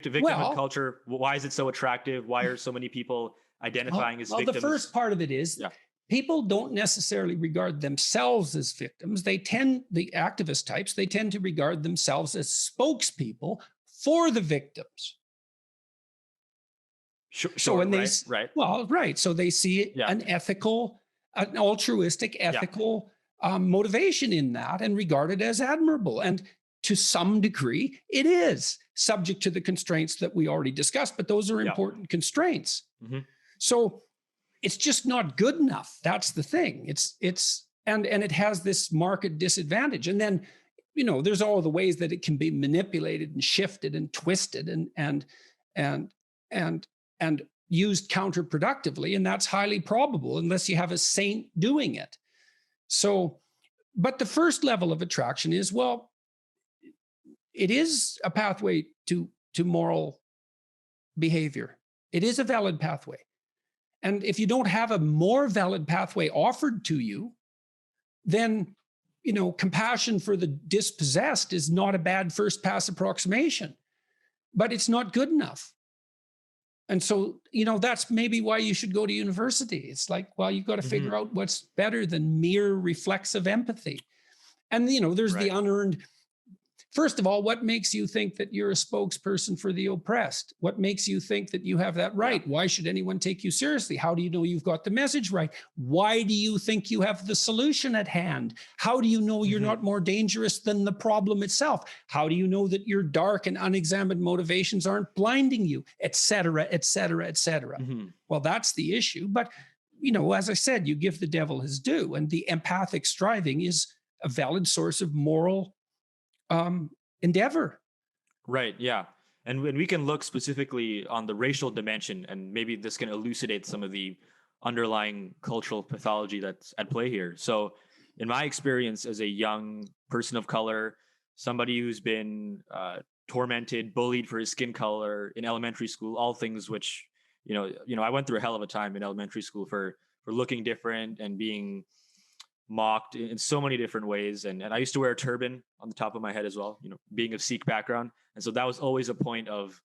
to victimhood Well, culture? Why is it so attractive? Why are so many people identifying as the victims? first part of it is Yeah. people don't necessarily regard themselves as victims. The activist types, they tend to regard themselves as spokespeople for the victims. Sure, So sure, when they, right, right. well, right. So they see Yeah. an altruistic, ethical motivation in that and regard it as admirable. And to some degree, it is subject to the constraints that we already discussed, but those are Yeah. important constraints. Mhm. So it's just not good enough. That's the thing. And it has this market disadvantage. And then, there's all the ways that it can be manipulated and shifted and twisted and and used counterproductively. And that's highly probable unless you have a saint doing it. So, but the first level of attraction is, well, it is a pathway to moral behavior. It is a valid pathway. And if you don't have a more valid pathway offered to you, then, compassion for the dispossessed is not a bad first pass approximation, but it's not good enough. And so, that's maybe why you should go to university. It's like, well, you've got to figure out what's better than mere reflexive empathy. And, there's the unearned. First of all, what makes you think that you're a spokesperson for the oppressed? What makes you think that you have that right? Why should anyone take you seriously? How do you know you've got the message right? Why do you think you have the solution at hand? How do you know you're not more dangerous than the problem itself? How do you know that your dark and unexamined motivations aren't blinding you, et cetera, et cetera, et cetera? Well, that's the issue. But, as I said, you give the devil his due, and the empathic striving is a valid source of moral endeavor. Right. Yeah. And when we can look specifically on the racial dimension, and maybe this can elucidate some of the underlying cultural pathology that's at play here. So, in my experience as a young person of color, somebody who's been tormented, bullied for his skin color in elementary school, all things which, I went through a hell of a time in elementary school for looking different and being mocked in so many different ways. And I used to wear a turban on the top of my head as well, being of Sikh background. And so that was always a point of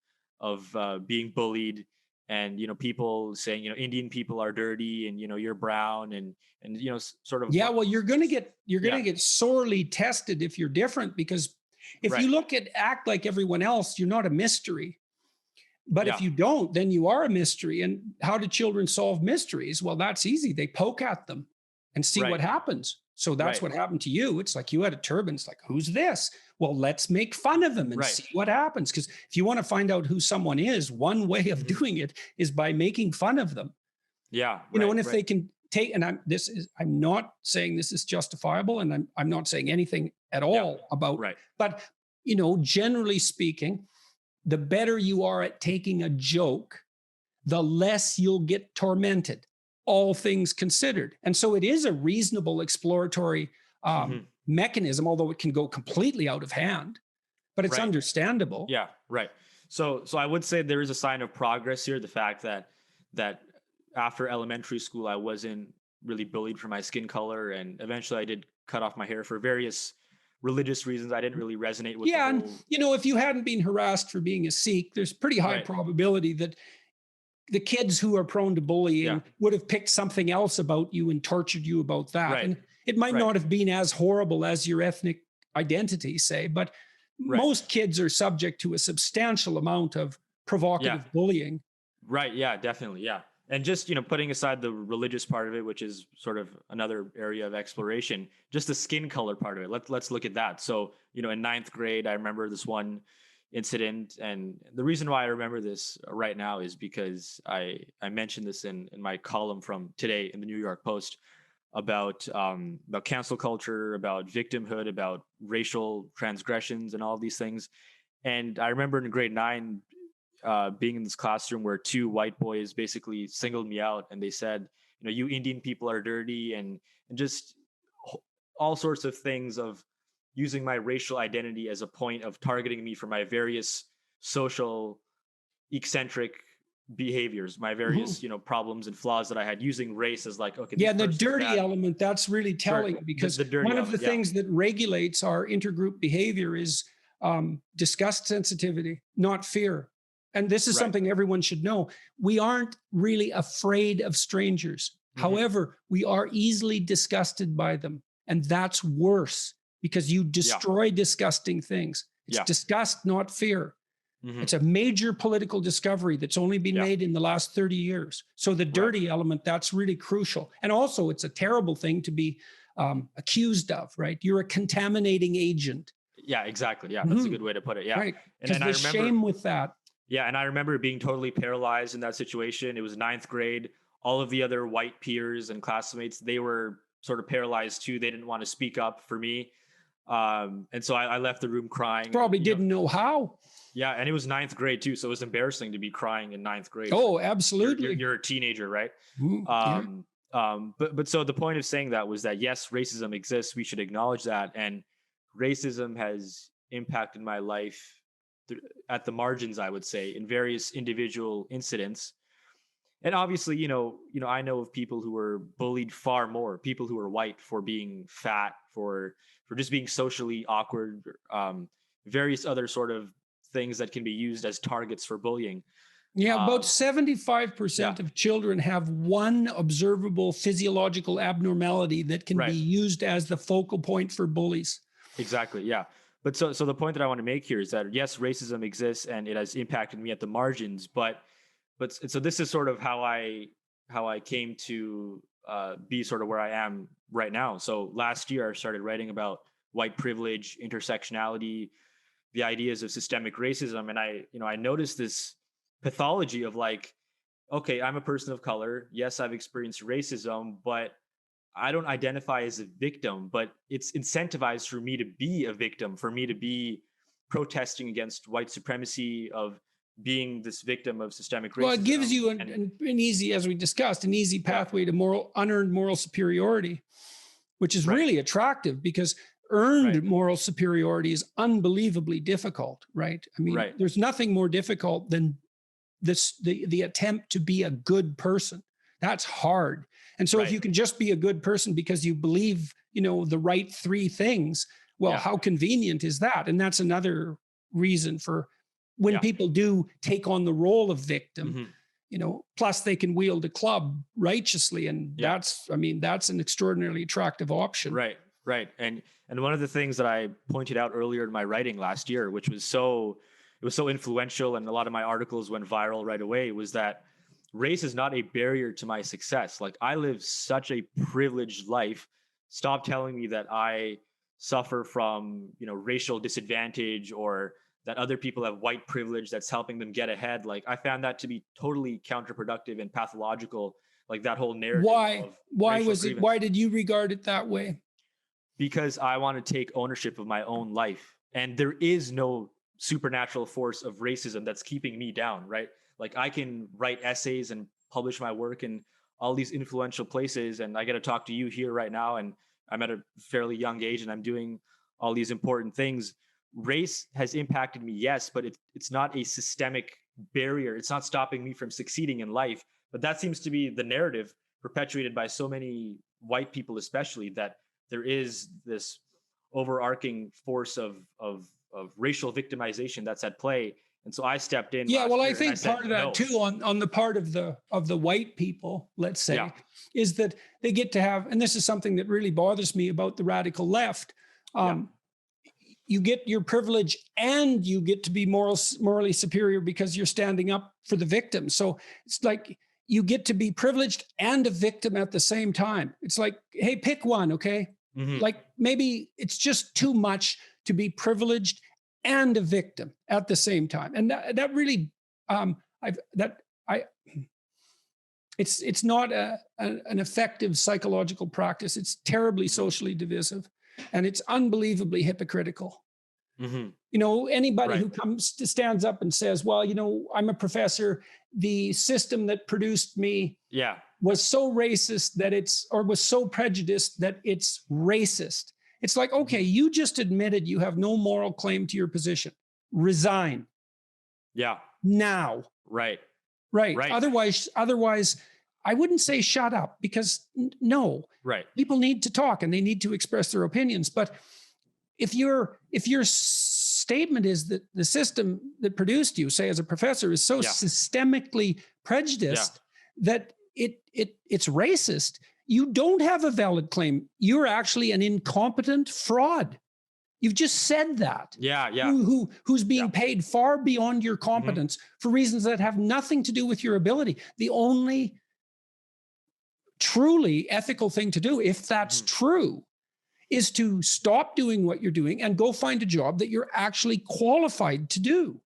being bullied, and, people saying, Indian people are dirty, and, you're brown, and, sort of. Yeah. Well, you're going to get sorely tested if you're different, because if you act like everyone else, you're not a mystery. But if you don't, then you are a mystery. And how do children solve mysteries? Well, that's easy. They poke at them and see what happens. So that's what happened to you. It's like you had a turban. It's like, who's this? Well, let's make fun of him and see what happens. Because if you want to find out who someone is, one way of doing it is by making fun of them. Yeah. And if they can take, and I'm not saying this is justifiable, and I'm not saying anything at all about, but, generally speaking, the better you are at taking a joke, the less you'll get tormented, all things considered. And so it is a reasonable exploratory mechanism, although it can go completely out of hand, but it's understandable. Yeah, right. So I would say there is a sign of progress here. The fact that after elementary school, I wasn't really bullied for my skin color, and eventually I did cut off my hair for various religious reasons. I didn't really resonate with. Yeah, and if you hadn't been harassed for being a Sikh, there's pretty high probability that the kids who are prone to bullying would have picked something else about you and tortured you about that. And it might not have been as horrible as your ethnic identity, say, but most kids are subject to a substantial amount of provocative bullying. Right. Yeah, definitely. Yeah. And just, putting aside the religious part of it, which is sort of another area of exploration, just the skin color part of it. Let's look at that. So, in ninth grade, I remember this one incident. And the reason why I remember this right now is because I mentioned this in my column from today in the New York Post about cancel culture, about victimhood, about racial transgressions and all these things. And I remember in grade 9, being in this classroom where two white boys basically singled me out, and they said, you Indian people are dirty, and just all sorts of things of using my racial identity as a point of targeting me for my various social eccentric behaviors, my various, problems and flaws that I had, using race as like, okay. Yeah, the dirty element, that's really telling, because one of the things that regulates our intergroup behavior is disgust sensitivity, not fear. and this is Right. something everyone should know, we aren't really afraid of strangers. However, we are easily disgusted by them. And that's worse because you destroy disgusting things. It's disgust, not fear. It's a major political discovery that's only been made in the last 30 years. So the dirty element, that's really crucial. And also it's a terrible thing to be accused of, right? You're a contaminating agent. Yeah, exactly. Yeah, that's a good way to put it. Yeah. Right. And Because I the remember, shame with that. yeah, and I remember being totally paralyzed in that situation. It was ninth grade. All of the other white peers and classmates, they were sort of paralyzed too. They didn't want to speak up for me. And so I left the room crying. Probably didn't know how. Yeah, and it was ninth grade too, so it was embarrassing to be crying in ninth grade. Oh, absolutely. You're a teenager, right? Yeah. But so the point of saying that was that yes, racism exists. We should acknowledge that, and racism has impacted my life at the margins, I would say, in various individual incidents. And obviously, I know of people who were bullied far more, people who were white for being fat, for just being socially awkward, various other sort of things that can be used as targets for bullying. Yeah, about 75% of children have one observable physiological abnormality that can be used as the focal point for bullies. Exactly, yeah. But so the point that I want to make here is that yes, racism exists and it has impacted me at the margins, but so this is sort of how I came to be sort of where I am right now. So last year I started writing about white privilege, intersectionality, the ideas of systemic racism, and I noticed this pathology of like, okay, I'm a person of color. Yes, I've experienced racism, but I don't identify as a victim, but it's incentivized for me to be a victim, for me to be protesting against white supremacy, of being this victim of systemic racism. Well, it gives you an easy, as we discussed, an easy pathway to unearned moral superiority, which is really attractive because earned moral superiority is unbelievably difficult, right? I mean, there's nothing more difficult than the attempt to be a good person. That's hard. And so if you can just be a good person because you believe, the right three things, well, how convenient is that? And that's another reason for when people do take on the role of victim, plus they can wield a club righteously. And that's an extraordinarily attractive option. Right. And one of the things that I pointed out earlier in my writing last year, which was so influential and a lot of my articles went viral right away, was that race is not a barrier to my success. Like, I live such a privileged life. Stop telling me that I suffer from, racial disadvantage, or that other people have white privilege that's helping them get ahead. Like, I found that to be totally counterproductive and pathological. Like, that whole narrative. Why did you regard it that way? Because I want to take ownership of my own life. And there is no supernatural force of racism that's keeping me down, right? Like, I can write essays and publish my work in all these influential places, and I get to talk to you here right now, and I'm at a fairly young age and I'm doing all these important things. Race has impacted me, yes, but it's not a systemic barrier. It's not stopping me from succeeding in life. But that seems to be the narrative perpetuated by so many white people, especially, that there is this overarching force of racial victimization that's at play. And so I stepped in. Yeah, well, I think part of that too, on the part of the white people, let's say, is that they get to have, and this is something that really bothers me about the radical left. You get your privilege and you get to be morally superior because you're standing up for the victim. So it's like you get to be privileged and a victim at the same time. It's like, hey, pick one, okay? Like, maybe it's just too much to be privileged and a victim at the same time. And that really, it's not an effective psychological practice. It's terribly socially divisive, and it's unbelievably hypocritical. Anybody who stands up and says, well, I'm a professor, the system that produced me was so racist was so prejudiced that it's racist. It's like, okay, you just admitted you have no moral claim to your position. Resign. Yeah. Now. Right. Otherwise, I wouldn't say shut up, because no. Right. People need to talk and they need to express their opinions. But if you're statement is that the system that produced you, say as a professor, is so systemically prejudiced that it's racist, you don't have a valid claim. You're actually an incompetent fraud. You've just said that. Who's being paid far beyond your competence for reasons that have nothing to do with your ability. The only truly ethical thing to do, if that's true, is to stop doing what you're doing and go find a job that you're actually qualified to do.